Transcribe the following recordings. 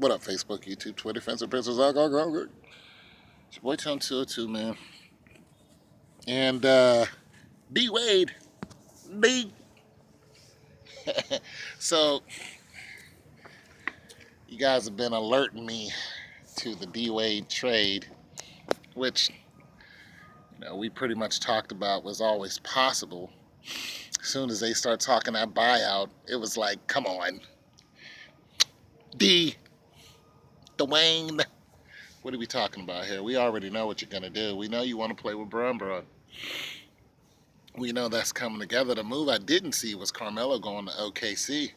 What up, Facebook, YouTube, Twitter, fans and Princess? It's your boy Tone 202, man. And D Wade, D. So you guys have been alerting me to the D Wade trade, which we pretty much talked about was always possible. As soon as they start talking that buyout, it was like, come on, D, Dwayne. What are we talking about here? We already know what you're gonna do. We know you want to play with Bron. We know that's coming together. The move I didn't see was Carmello going to OKC.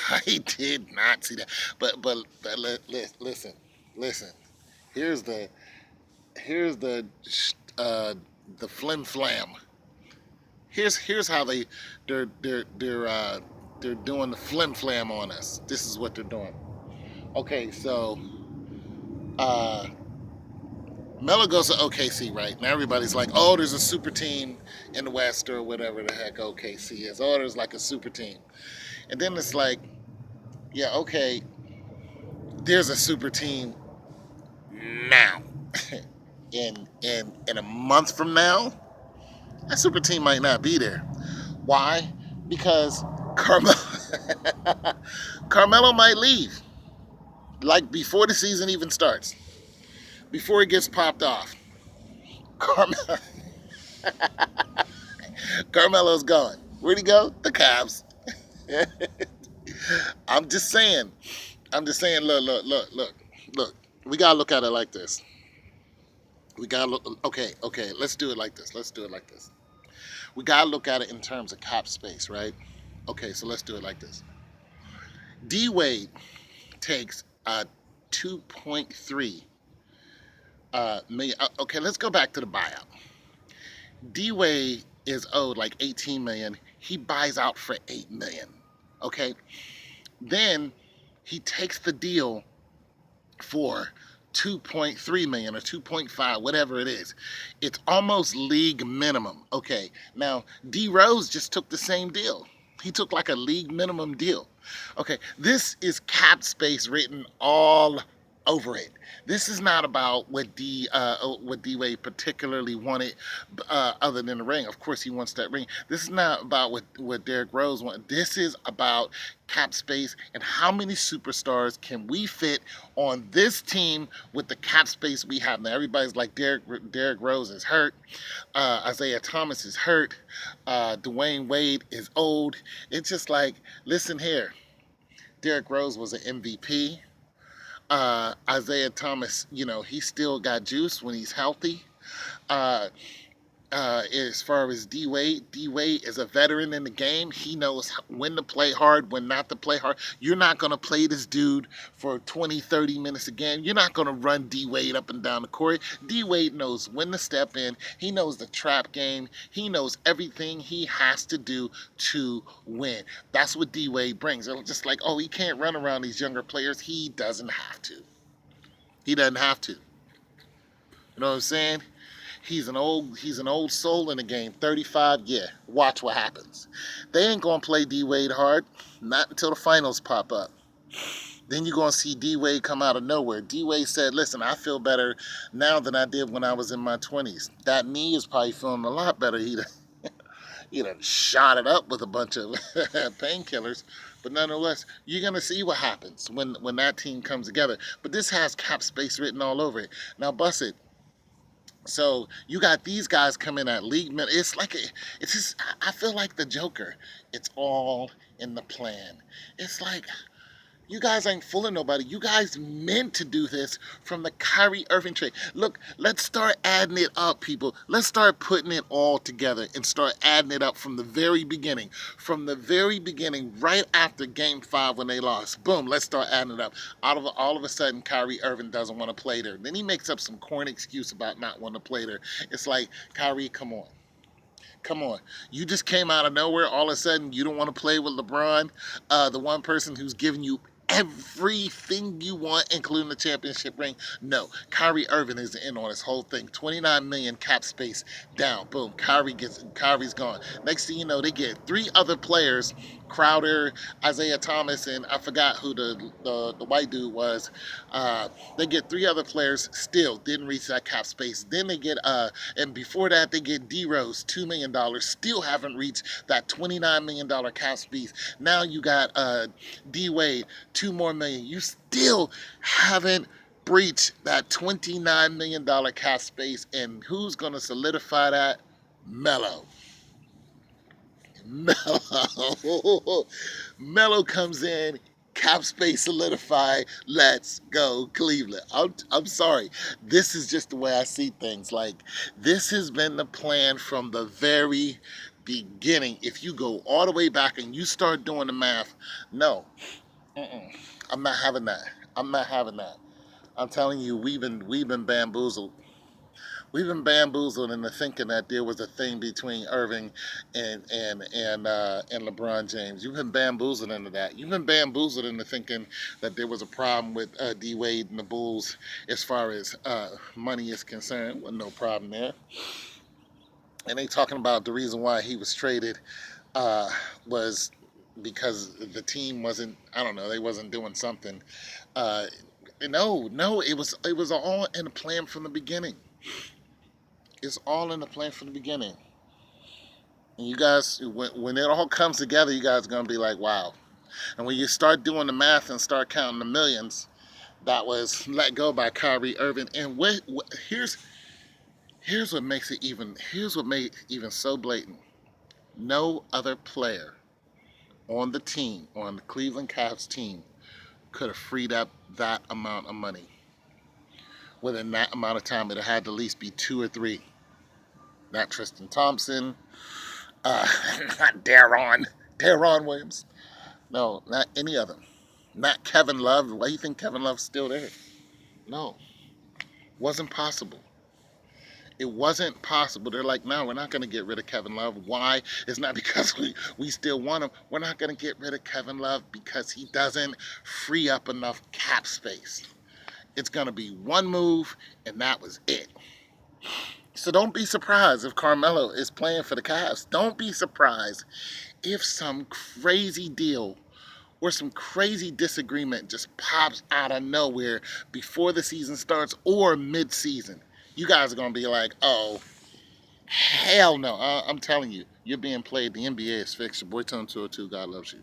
I did not see that. But listen. Here's the flim flam. Here's how they're doing the flim flam on us. This is what they're doing. Okay, so Melo goes to OKC, right? Now everybody's like, oh, there's a super team in the West or whatever the heck OKC is. Oh, there's like a super team. And then it's like, yeah, okay, there's a super team now. in a month from now, that super team might not be there. Why? Because Carmelo might leave. Like before the season even starts. Before he gets popped off. Carmelo's gone. Where'd he go? The Cavs. I'm just saying. Look. We gotta look at it like this. We gotta look. Okay. Let's do it like this. We gotta look at it in terms of cap space, right? Okay, so let's do it like this. D Wade takes a 2.3 million. Okay, let's go back to the buyout. D Wade is owed like 18 million. He buys out for 8 million. Okay, then he takes the deal for 2.3 million or 2.5, whatever it is. It's almost league minimum. Okay, now D Rose just took the same deal. He took like a league minimum deal. Okay, this is cap space written all over it. This is not about what D Wade particularly wanted, other than the ring. Of course, he wants that ring. This is not about what Derrick Rose wanted. This is about cap space and how many superstars can we fit on this team with the cap space we have now. Everybody's like Derrick Rose is hurt, Isaiah Thomas is hurt, Dwayne Wade is old. It's just like, listen here, Derrick Rose was an MVP. Isaiah Thomas, he still got juice when he's healthy. As far as D Wade is a veteran in the game. He knows when to play hard, when not to play hard. You're not going to play this dude for 20, 30 minutes a game. You're not going to run D Wade up and down the court. D Wade knows when to step in. He knows the trap game. He knows everything he has to do to win. That's what D Wade brings. It's just like, oh, he can't run around these younger players. He doesn't have to. You know what I'm saying? He's an old soul in the game. 35, yeah. Watch what happens. They ain't gonna play D Wade hard, not until the finals pop up. Then you're gonna see D Wade come out of nowhere. D Wade said, "Listen, I feel better now than I did when I was in my 20s. That knee is probably feeling a lot better." He done shot it up with a bunch of painkillers. But nonetheless, you're gonna see what happens when that team comes together. But this has cap space written all over it. Now, bust it. So you got these guys coming at league minute. It's just, I feel like the Joker. It's all in the plan. It's like, you guys ain't fooling nobody. You guys meant to do this from the Kyrie Irving trade. Look, let's start adding it up, people. Let's start putting it all together and start adding it up from the very beginning. From the very beginning, right after Game 5 when they lost. Boom, let's start adding it up. All of a sudden, Kyrie Irving doesn't want to play there. Then he makes up some corny excuse about not wanting to play there. It's like, Kyrie, come on. You just came out of nowhere. All of a sudden, you don't want to play with LeBron, the one person who's giving you everything you want, including the championship ring. No, Kyrie Irving is in on this whole thing. 29 million cap space down. Boom, Kyrie's gone. Next thing you know, they get 3 other players Crowder, Isaiah Thomas, and I forgot who the white dude was. They get three other players, still didn't reach that cap space. Then they get and before that they get D Rose $2 million, still haven't reached that $29 million cap space. Now you got D Wade, two more million. You still haven't breached that $29 million cap space, and who's gonna solidify that? Melo. Melo. Melo comes in, cap space solidified. Let's go, Cleveland. I'm sorry. This is just the way I see things. Like, this has been the plan from the very beginning. If you go all the way back and you start doing the math, no, I'm not having that. I'm not having that. I'm telling you, we've been bamboozled. We've been bamboozled into thinking that there was a thing between Irving and LeBron James. You've been bamboozled into that. You've been bamboozled into thinking that there was a problem with D Wade and the Bulls as far as money is concerned. Wasn't no problem there. And they talking about the reason why he was traded was because the team wasn't. I don't know. They wasn't doing something. Uh, no. It was all in a plan from the beginning. It's all in the plan from the beginning. And you guys, when it all comes together, you guys are going to be like, wow. And when you start doing the math and start counting the millions that was let go by Kyrie Irving, and here's what makes it even so blatant. No other player on the team, on the Cleveland Cavs team, could have freed up that amount of money. Within that amount of time, it had to at least be two or three. Not Tristan Thompson, not Deron Williams. No, not any of them. Not Kevin Love. Why do you think Kevin Love's still there? No, wasn't possible. It wasn't possible. They're like, no, we're not going to get rid of Kevin Love. Why? It's not because we still want him. We're not going to get rid of Kevin Love because he doesn't free up enough cap space. It's going to be one move, and that was it. So don't be surprised if Carmello is playing for the Cavs. Don't be surprised if some crazy deal or some crazy disagreement just pops out of nowhere before the season starts or mid-season. You guys are going to be like, oh, hell no. I'm telling you, you're being played. The NBA is fixed. Your boy Tone 202. God loves you.